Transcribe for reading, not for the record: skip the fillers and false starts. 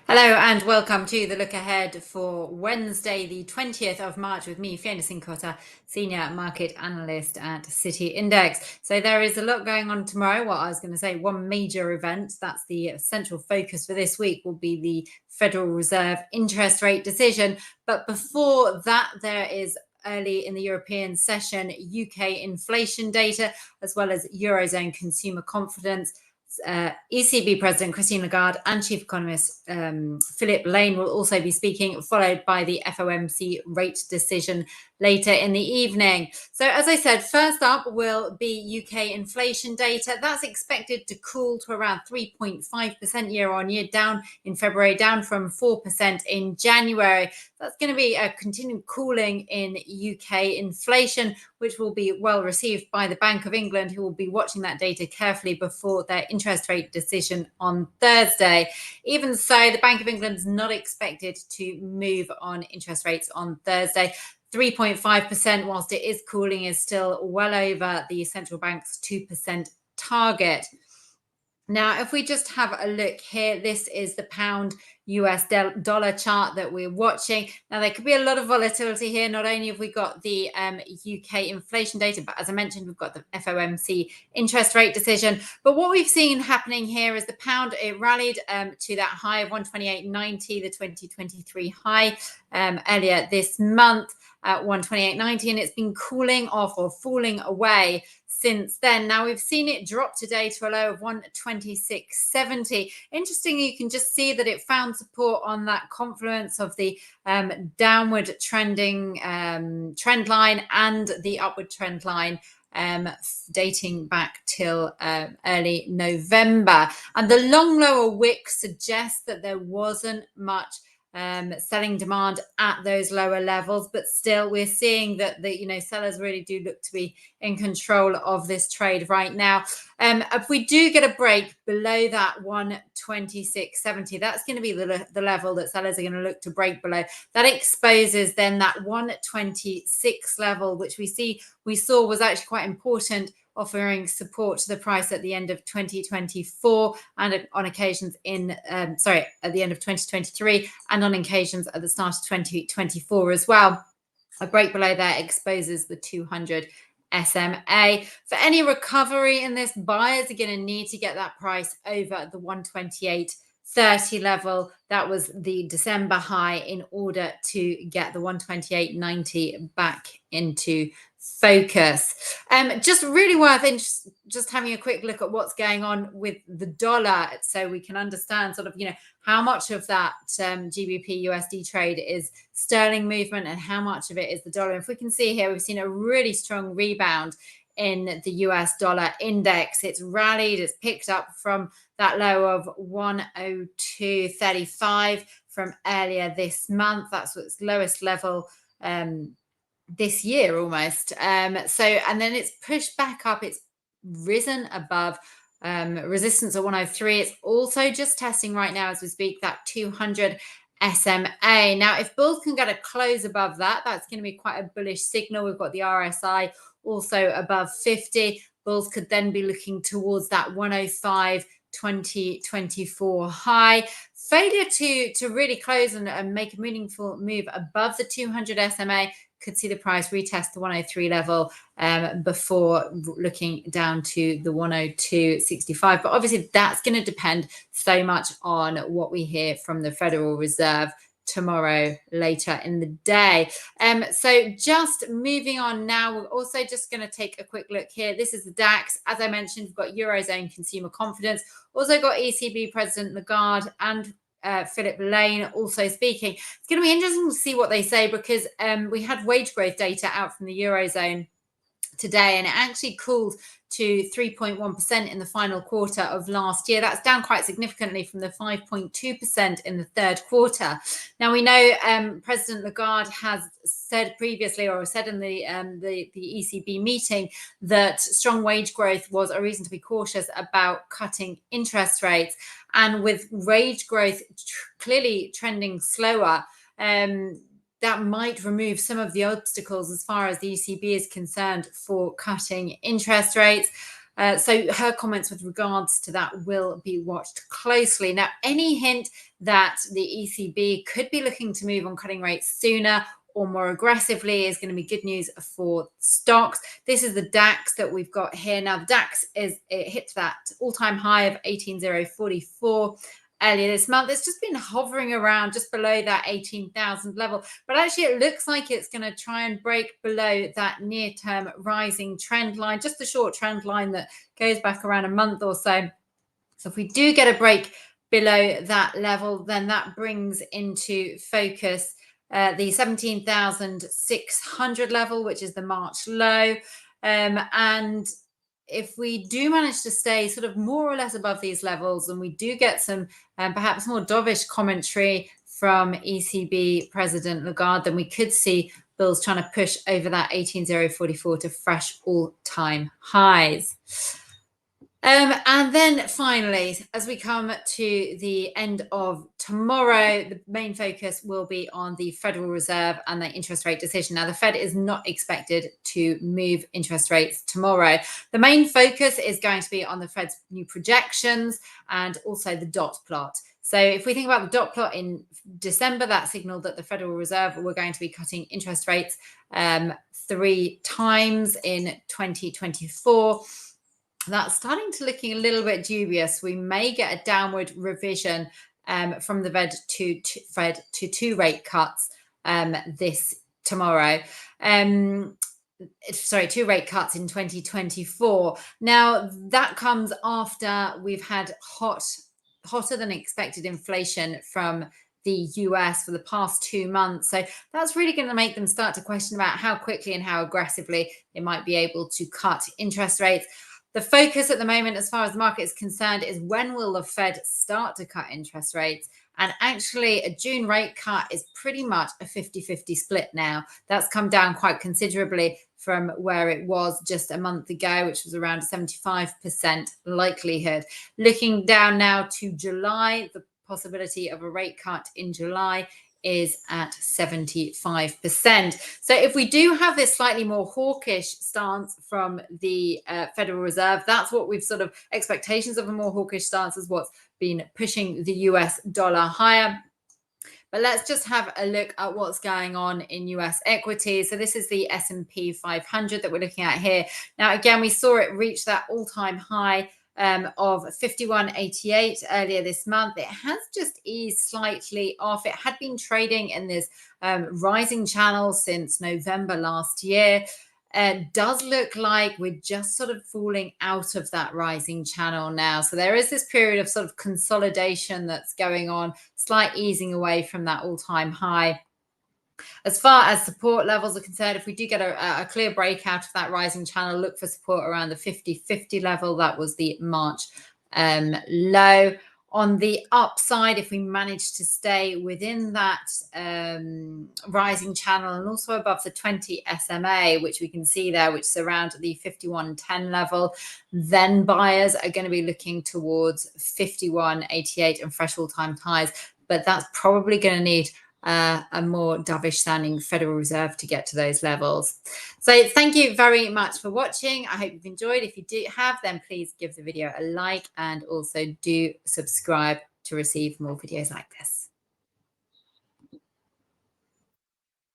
Hello and welcome to the look ahead for Wednesday, the 20th of March with me, Fiona Cincotta, Senior Market Analyst at City Index. So there is a lot going on tomorrow. Well, I was going to say one major event, that's the central focus for this week, will be the Federal Reserve interest rate decision. But before that, there is early in the European session, UK inflation data, as well as Eurozone consumer confidence. ECB President Christine Lagarde and Chief Economist Philip Lane will also be speaking, followed by the FOMC rate decision later in the evening. So, as I said, first up will be UK inflation data. That's expected to cool to around 3.5% year on year, down in February, down from 4% in January. That's going to be a continued cooling in UK inflation, which will be well received by the Bank of England, who will be watching that data carefully before their interest rate decision on Thursday. Even so, the Bank of England is not expected to move on interest rates on Thursday. 3.5%, whilst it is cooling, is still well over the central bank's 2% target. Now, if we just have a look here, this is the pound US dollar chart that we're watching. Now, there could be a lot of volatility here. Not only have we got the UK inflation data, but as I mentioned, we've got the FOMC interest rate decision. But what we've seen happening here is the pound, it rallied to that high of 128.90, the 2023 high earlier this month at 128.90, and it's been cooling off or falling away since then. Now we've seen it drop today to a low of 126.70. Interestingly, you can just see that it found support on that confluence of the downward trending trend line and the upward trend line dating back till early November. And the long lower wick suggests that there wasn't much selling demand at those lower levels, but still we're seeing that the sellers really do look to be in control of this trade right now. If we do get a break below that 126.70, that's going to be the level that sellers are going to look to break below. That exposes then that 126 level, which we saw was actually quite important, offering support to the price at the end of 2024 and on occasions at the end of 2023 and on occasions at the start of 2024 as well. A break below there exposes the 200 SMA. For any recovery in this, buyers are going to need to get that price over the 128.30 level. That was the December high, in order to get the 128.90 back into focus. Just really worth just having a quick look at what's going on with the dollar, so we can understand sort of how much of that GBP USD trade is sterling movement and how much of it is the dollar. If we can see here, we've seen a really strong rebound in the US dollar index. It's rallied, it's picked up from that low of 102.35 from earlier this month. That's its lowest level this year almost. And then it's pushed back up, it's risen above resistance at 103. It's also just testing right now as we speak that 200 SMA. Now, if bulls can get a close above that, that's going to be quite a bullish signal. We've got the RSI also above 50. Bulls could then be looking towards that 105 2024 high. Failure to really close and make a meaningful move above the 200 SMA could see the price retest the 103 level before looking down to the 102.65. But obviously that's going to depend so much on what we hear from the Federal Reserve tomorrow later in the day. So just moving on now, we're also just going to take a quick look here. This is the DAX. As I mentioned, we've got Eurozone consumer confidence, also got ECB President Lagarde and Philip Lane also speaking. It's going to be interesting to see what they say, because we had wage growth data out from the Eurozone today, and it actually cooled to 3.1% in the final quarter of last year. That's down quite significantly from the 5.2% in the third quarter. Now, we know President Lagarde has said previously, or said in the ECB meeting, that strong wage growth was a reason to be cautious about cutting interest rates. And with wage growth clearly trending slower, that might remove some of the obstacles as far as the ECB is concerned for cutting interest rates. So her comments with regards to that will be watched closely. Now, any hint that the ECB could be looking to move on cutting rates sooner or more aggressively is going to be good news for stocks. This is the DAX that we've got here. Now, the DAX it hit that all-time high of 18,044 earlier this month. It's just been hovering around just below that 18,000 level. But actually, it looks like it's going to try and break below that near-term rising trend line, just the short trend line that goes back around a month or so. So if we do get a break below that level, then that brings into focus the 17,600 level, which is the March low. And if we do manage to stay sort of more or less above these levels, and we do get some perhaps more dovish commentary from ECB President Lagarde, then we could see bills trying to push over that 18,044 to fresh all-time highs. And then finally, as we come to the end of tomorrow, the main focus will be on the Federal Reserve and the interest rate decision. Now, the Fed is not expected to move interest rates tomorrow. The main focus is going to be on the Fed's new projections and also the dot plot. So if we think about the dot plot in December, that signaled that the Federal Reserve were going to be cutting interest rates 3 times in 2024. That's starting to looking a little bit dubious. We may get a downward revision from the Fed to 2 rate cuts this tomorrow. 2 rate cuts in 2024. Now, that comes after we've had hotter than expected inflation from the US for the past 2 months. So that's really going to make them start to question about how quickly and how aggressively they might be able to cut interest rates. The focus at the moment, as far as the market is concerned, is when will the Fed start to cut interest rates? And actually, a June rate cut is pretty much a 50-50 split now. That's come down quite considerably from where it was just a month ago, which was around 75% likelihood. Looking down now to July, the possibility of a rate cut in July is at 75%. So if we do have this slightly more hawkish stance from the Federal Reserve, that's what we've sort of expectations of a more hawkish stance is what's been pushing the US dollar higher. But let's just have a look at what's going on in US equities. So this is the S&P 500 that we're looking at here. Now, again, we saw it reach that all-time high of 51.88 earlier this month. It has just eased slightly off. It had been trading in this rising channel since November last year. Does look like we're just sort of falling out of that rising channel now. So there is this period of sort of consolidation that's going on, slight easing away from that all-time high. As far as support levels are concerned, if we do get a clear breakout of that rising channel, look for support around the 50-50 level. That was the March low. On the upside, if we manage to stay within that rising channel and also above the 20 SMA, which we can see there, which is around the 51.10 level, then buyers are going to be looking towards 51.88 and fresh all-time highs. But that's probably going to need a more dovish sounding Federal Reserve to get to those levels. So thank you very much for watching. I hope you've enjoyed. If you do have, then please give the video a like and also do subscribe to receive more videos like this.